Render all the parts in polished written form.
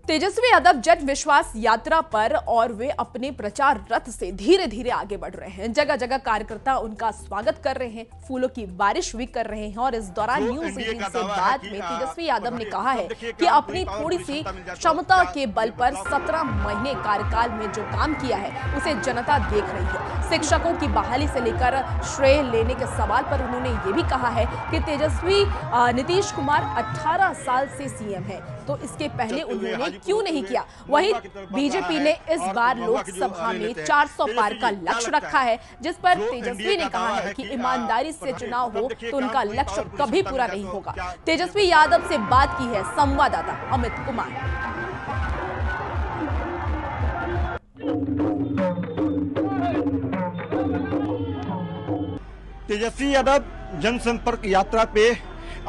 तेजस्वी यादव जन विश्वास यात्रा पर और वे अपने प्रचार रथ से धीरे धीरे आगे बढ़ रहे हैं। जगह जगह कार्यकर्ता उनका स्वागत कर रहे हैं, फूलों की बारिश भी कर रहे हैं। और इस दौरान न्यूज़ 18 से बात में तेजस्वी यादव ने कहा है कि अपनी थोड़ी सी क्षमता के बल पर 17 महीने कार्यकाल में जो काम किया है उसे जनता देख रही है। शिक्षकों की बहाली से लेकर श्रेय लेने के सवाल पर उन्होंने ये भी कहा है कि तेजस्वी नीतीश कुमार 18 साल से सीएम है, तो इसके पहले उन्होंने क्यों नहीं किया। वहीं बीजेपी ने इस बार लोकसभा में 400 पार का लक्ष्य रखा है, जिस पर तेजस्वी ने कहा है कि ईमानदारी से चुनाव हो तो उनका लक्ष्य कभी पूरा नहीं होगा। तेजस्वी यादव से बात की है संवाददाता अमित कुमार। तेजस्वी यादव जनसंपर्क यात्रा पे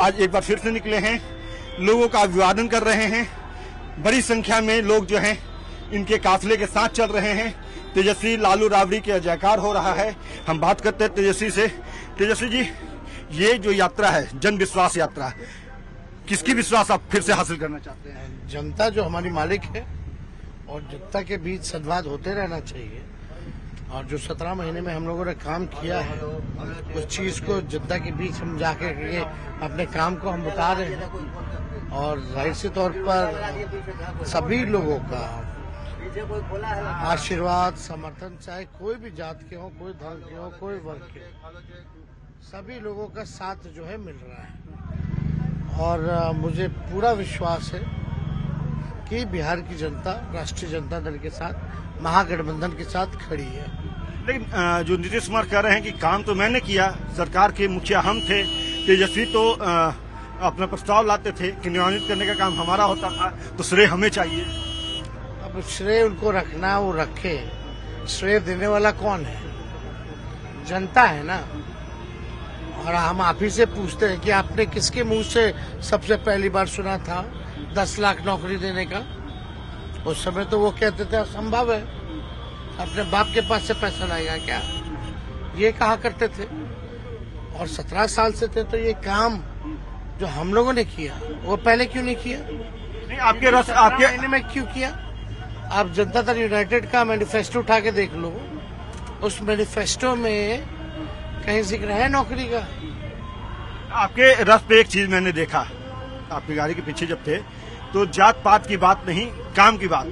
आज एक बार फिर से निकले हैं, लोगों का अभिवादन कर रहे हैं। बड़ी संख्या में लोग जो हैं इनके काफिले के साथ चल रहे हैं। तेजस्वी लालू राबड़ी के जयकार हो रहा है। हम बात करते हैं तेजस्वी से। तेजस्वी जी, ये जो यात्रा है जन विश्वास यात्रा, किसकी विश्वास आप फिर से हासिल करना चाहते हैं? जनता जो हमारी मालिक है और जनता के बीच संवाद होते रहना चाहिए। और जो 17 महीने में हम लोगों ने काम किया है उस चीज को जनता के बीच हम जाके अपने काम को हम बता रहे हैं। और जाहिर से तौर पर सभी लोगों का आशीर्वाद समर्थन, चाहे कोई भी जात के हो, कोई धर्म के हो, कोई वर्ग के हो, सभी लोगों का साथ जो है मिल रहा है। और मुझे पूरा विश्वास है कि बिहार की जनता राष्ट्रीय जनता दल के साथ, महागठबंधन के साथ खड़ी है। लेकिन जो नीतीश कुमार कह रहे हैं कि काम तो मैंने किया, सरकार के मुखिया हम थे, तेजस्वी तो अपना प्रस्ताव लाते थे, क्रियान्वित करने का काम हमारा होता था, तो श्रेय हमें चाहिए। अब श्रेय उनको रखना है, वो रखे। श्रेय देने वाला कौन है? जनता है ना। और हम आप ही से पूछते हैं कि आपने किसके मुंह से सबसे पहली बार सुना था 10 लाख नौकरी देने का? उस समय तो वो कहते थे असंभव है, अपने बाप के पास से पैसा लाएगा क्या, ये कहा करते थे। और 17 साल से थे, तो ये काम जो हम लोगों ने किया वो पहले क्यों नहीं किया? नहीं, आपके महीने में क्यों किया? आप जनता दल यूनाइटेड का मैनिफेस्टो उठा के देख लो, उस मैनिफेस्टो में कहीं जिक्र है नौकरी का? आपके रथ पे एक चीज मैंने देखा, आपकी गाड़ी के पीछे जब थे तो जात पात की बात नहीं, काम की बात।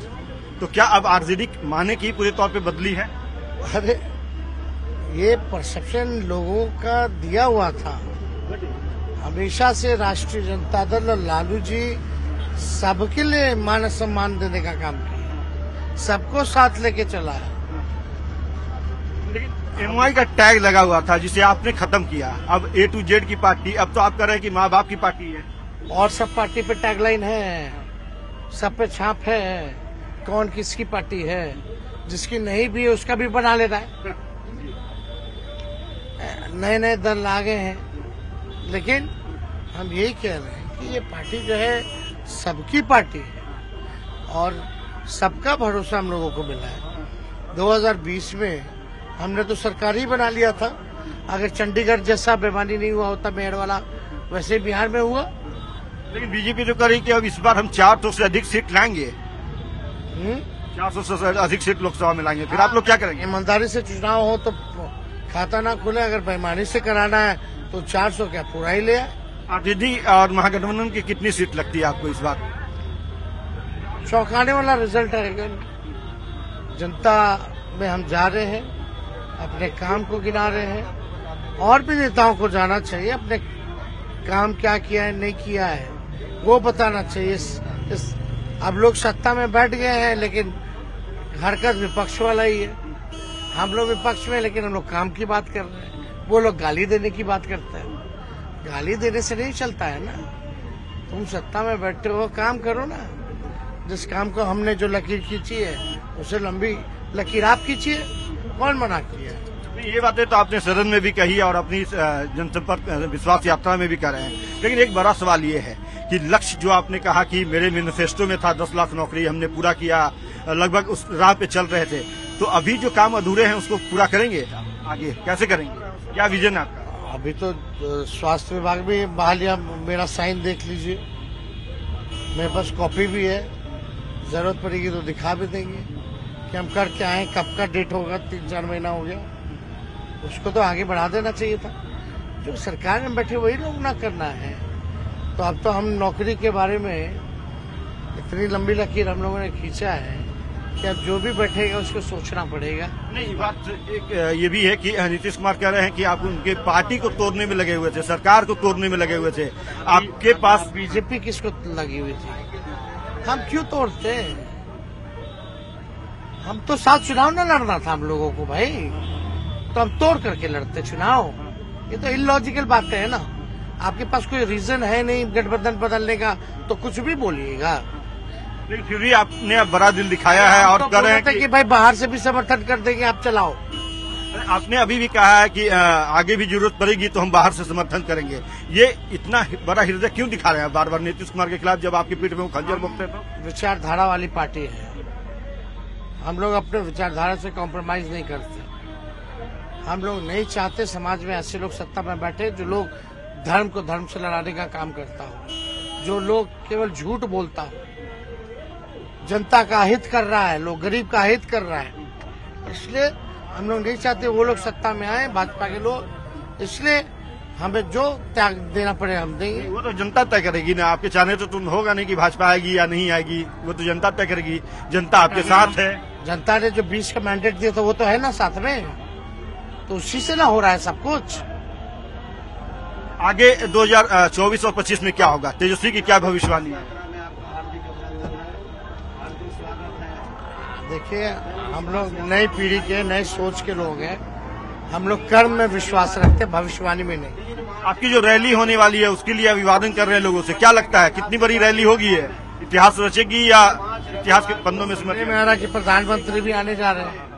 तो क्या अब आरजेडी माने की पूरे तौर पे बदली है? अरे ये परसेप्शन लोगों का दिया हुआ था। हमेशा से राष्ट्रीय जनता दल और लालू जी सबके लिए मान सम्मान देने का काम किया, सबको साथ लेके चला है। लेकिन एमवाई का टैग लगा हुआ था जिसे आपने खत्म किया। अब A to Z की पार्टी, अब तो आप कह रहे हैं कि माँ बाप की पार्टी है। और सब पार्टी पे टैगलाइन है, सब पे छाप है, कौन किसकी पार्टी है। जिसकी नहीं भी है उसका भी बना ले रहा है। नए नए दल आ गए हैं, लेकिन हम यही कह रहे हैं कि ये पार्टी जो है सबकी पार्टी है और सबका भरोसा हम लोगों को मिला है। 2020 में हमने तो सरकार ही बना लिया था। अगर चंडीगढ़ जैसा बेईमानी नहीं हुआ होता मेयर वाला, वैसे बिहार में हुआ। लेकिन बीजेपी तो कह रही कि अब इस बार हम 400 से अधिक सीट लाएंगे। 400 से अधिक सीट लोकसभा में लाएंगे, फिर आप लोग क्या करेंगे? ईमानदारी से चुनाव हो तो खाता ना खुले। अगर बेईमानी से कराना है तो 400 क्या पूरा ही ले आए। आरजेडी और महागठबंधन की कितनी सीट लगती है आपको इस बार? चौंकाने वाला रिजल्ट है। जनता में हम जा रहे हैं, अपने काम को गिना रहे हैं। और भी नेताओं को जाना चाहिए, अपने काम क्या किया है नहीं किया है वो बताना चाहिए। अब लोग सत्ता में बैठ गए हैं, लेकिन हरकत विपक्ष वाला ही है। हम लोग विपक्ष में, लेकिन हम लोग काम की बात कर रहे हैं। वो लोग गाली देने की बात करते हैं। गाली देने से नहीं चलता है ना। तुम सत्ता में बैठे हो, काम करो ना। जिस काम को हमने जो लकीर खींची है उसे लंबी लकीर आप खींचिए, कौन मना किया? ये बातें तो आपने सदन में भी कही और अपनी जनसंपर्क विश्वास यात्रा में भी कर रहे हैं। लेकिन एक बड़ा सवाल ये है कि लक्ष्य जो आपने कहा कि मेरे मैनिफेस्टो में था 10 लाख नौकरी, हमने पूरा किया, लगभग उस राह पे चल रहे थे, तो अभी जो काम अधूरे हैं उसको पूरा करेंगे? आगे कैसे करेंगे, क्या विजन है आपका? अभी तो स्वास्थ्य विभाग में बहालिया, मेरा साइन देख लीजिए, मेरे पास कॉपी भी है। जरूरत पड़ेगी तो दिखा भी देंगे कि हम करके आए। कब का डेट होगा, 3-4 महीना हो गया, उसको तो आगे बढ़ा देना चाहिए था। जो सरकार में बैठे वही लोग ना करना है। तो अब तो हम नौकरी के बारे में इतनी लंबी लकीर हम लोगों ने खींचा है कि अब जो भी बैठेगा उसको सोचना पड़ेगा। नहीं, बात एक ये भी है कि नीतीश कुमार कह रहे हैं कि आप उनके पार्टी को तोड़ने में लगे हुए थे, सरकार को तोड़ने में लगे हुए थे। आपके पास बीजेपी किसको लगी हुई थी? हम क्यों तोड़ते? हम तो साथ चुनाव न लड़ना था हम लोगों को भाई, तो हम तोड़ करके लड़ते चुनाव। ये तो इलॉजिकल बातें है ना। आपके पास कोई रीजन है नहीं गठबंधन बदलने का तो कुछ भी बोलिएगा। फिर भी आपने अब बड़ा दिल दिखाया है और कह रहे हैं कि भाई बाहर से भी समर्थन कर देंगे, आप चलाओ। आपने अभी भी कहा है कि आगे भी जरूरत पड़ेगी तो हम बाहर से समर्थन करेंगे। ये इतना बड़ा हृदय क्यों दिखा रहे हैं बार बार नीतीश कुमार के खिलाफ, जब आपकी पीठ में वो खंजर भोंकते तो? विचारधारा वाली पार्टी है, हम लोग अपने विचारधारा से कॉम्प्रोमाइज नहीं करते। हम लोग नहीं चाहते समाज में ऐसे लोग सत्ता में बैठे जो लोग धर्म को धर्म से लड़ाने का काम करता हो, जो लोग केवल झूठ बोलता हो, जनता का हित कर रहा है, लोग गरीब का हित कर रहा है। इसलिए हम लोग नहीं चाहते वो लोग सत्ता में आए, भाजपा के लोग। इसलिए हमें जो त्याग देना पड़े हम देंगे। वो तो जनता तय करेगी ना, आपके चाहने तो तुम होगा नहीं कि भाजपा आएगी या नहीं आएगी, वो तो जनता तय करेगी। जनता आपके साथ है। जनता ने जो 20 का मैंडेट दिया था वो तो है ना साथ में, तो उसी से ना हो रहा है सब कुछ। आगे 2024 और 25 में क्या होगा? तेजस्वी की क्या भविष्यवाणी है? देखिए, हम लोग नई पीढ़ी के नए सोच के लोग हैं। हम लोग कर्म में विश्वास रखते, भविष्यवाणी में नहीं। आपकी जो रैली होने वाली है उसके लिए अभिवादन कर रहे हैं लोगों से, क्या लगता है कितनी बड़ी रैली होगी? है इतिहास रचेगी या इतिहास के पन्नों में समझ में आ रहा कि प्रधानमंत्री भी आने जा रहे हैं।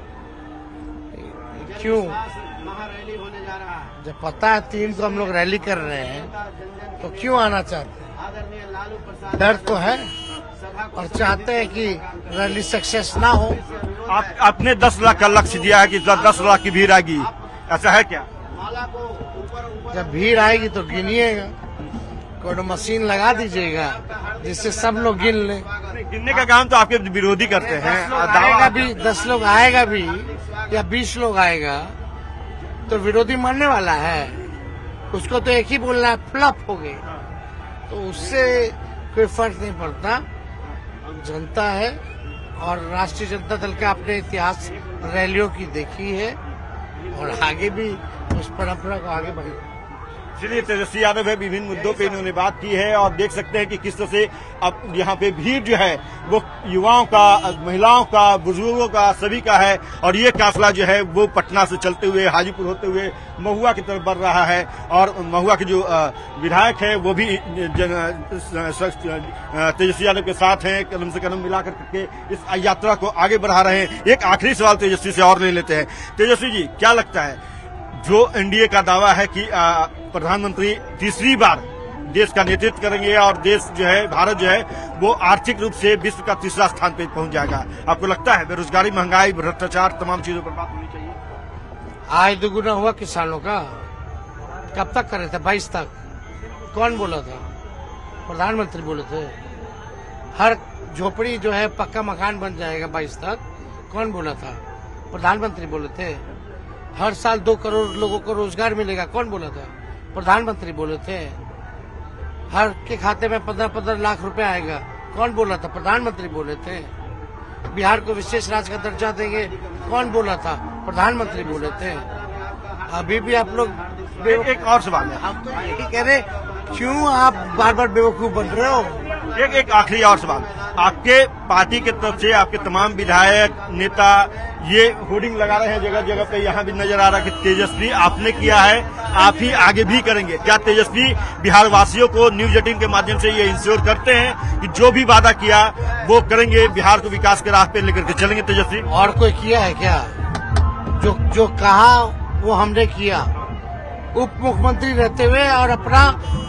क्यों? जब पता है 3 को हम लोग रैली कर रहे हैं तो क्यों आना चाहते? डर तो है और चाहते हैं कि रैली सक्सेस ना हो। आपने 10 लाख का लक्ष्य दिया है कि 10 लाख की भीड़ आएगी, ऐसा है क्या? जब भीड़ आएगी तो गिनिएगा, कोई मशीन लगा दीजिएगा जिससे सब लोग गिन लें। गिनने का काम तो आपके विरोधी करते हैं। आएगा भी 10 लोग आएगा भी या 20 लोग आएगा तो विरोधी मरने वाला है। उसको तो एक ही बोलना है, फ्लॉप हो गए, तो उससे कोई फर्क नहीं पड़ता। जनता है और राष्ट्रीय जनता दल का अपने इतिहास रैलियों की देखी है और आगे भी उस परंपरा को आगे बढ़े। चलिए, तेजस्वी यादव है, विभिन्न मुद्दों पे इन्होंने बात की है और देख सकते हैं कि किस तरह से अब यहाँ पे भीड़ जो है वो युवाओं का, महिलाओं का, बुजुर्गों का, सभी का है। और ये काफिला जो है वो पटना से चलते हुए हाजीपुर होते हुए महुआ की तरफ बढ़ रहा है और महुआ के जो विधायक है वो भी तेजस्वी यादव के साथ हैं, कदम से कदम मिला करके इस यात्रा को आगे बढ़ा रहे हैं। एक आखिरी सवाल तेजस्वी से और ले लेते हैं। तेजस्वी जी, क्या लगता है जो एनडीए का दावा है कि प्रधानमंत्री तीसरी बार देश का नेतृत्व करेंगे और देश जो है, भारत जो है वो आर्थिक रूप से विश्व का 3रा स्थान पे पहुंच जाएगा, आपको लगता है बेरोजगारी, महंगाई, भ्रष्टाचार, तमाम चीजों पर बात होनी चाहिए? आय दुगुना हुआ किसानों का। कब तक करे थे? 22 तक। कौन बोला था? प्रधानमंत्री बोले थे। हर झोपड़ी जो है पक्का मकान बन जाएगा 22 तक। कौन बोला था? प्रधानमंत्री बोले थे। हर साल 2 करोड़ लोगों को रोजगार मिलेगा। कौन बोला था? प्रधानमंत्री बोले थे। हर के खाते में 15-15 लाख रुपए आएगा। कौन बोला था? प्रधानमंत्री बोले थे। बिहार को विशेष राज्य का दर्जा देंगे। कौन बोला था? प्रधानमंत्री बोले थे। अभी भी आप लोग एक और सवाल है, हम तो यही कह रहे, क्यों आप बार बार बेवकूफ बन रहे हो? एक आखिरी और सवाल, आपके पार्टी की तरफ से आपके तमाम विधायक, नेता ये होर्डिंग लगा रहे हैं जगह जगह पे, यहाँ भी नजर आ रहा है कि तेजस्वी आपने किया है, आप ही आगे भी करेंगे। क्या तेजस्वी बिहार वासियों को न्यूज 18 के माध्यम से ये इंश्योर करते हैं कि जो भी वादा किया वो करेंगे, बिहार को विकास के राह पे लेकर के चलेंगे तेजस्वी? और कोई किया है क्या? जो कहा वो हमने किया। उप मुख्यमंत्री रहते हुए और अपना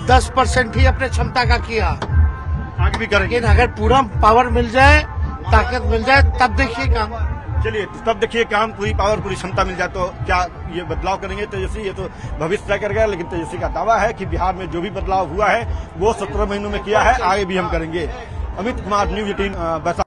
10% ही अपने क्षमता का किया। आगे भी करेंगे। लेकिन अगर पूरा पावर मिल जाए, ताकत मिल जाए, तब देखिए काम। चलिए, तब देखिए काम, पूरी पावर, पूरी क्षमता मिल जाए तो क्या ये बदलाव करेंगे तेजस्वी? ये तो भविष्य तय करेगा, लेकिन तेजस्वी का दावा है कि बिहार में जो भी बदलाव हुआ है वो 17 महीनों में किया है, आगे भी हम करेंगे। अमित कुमार, न्यूज 18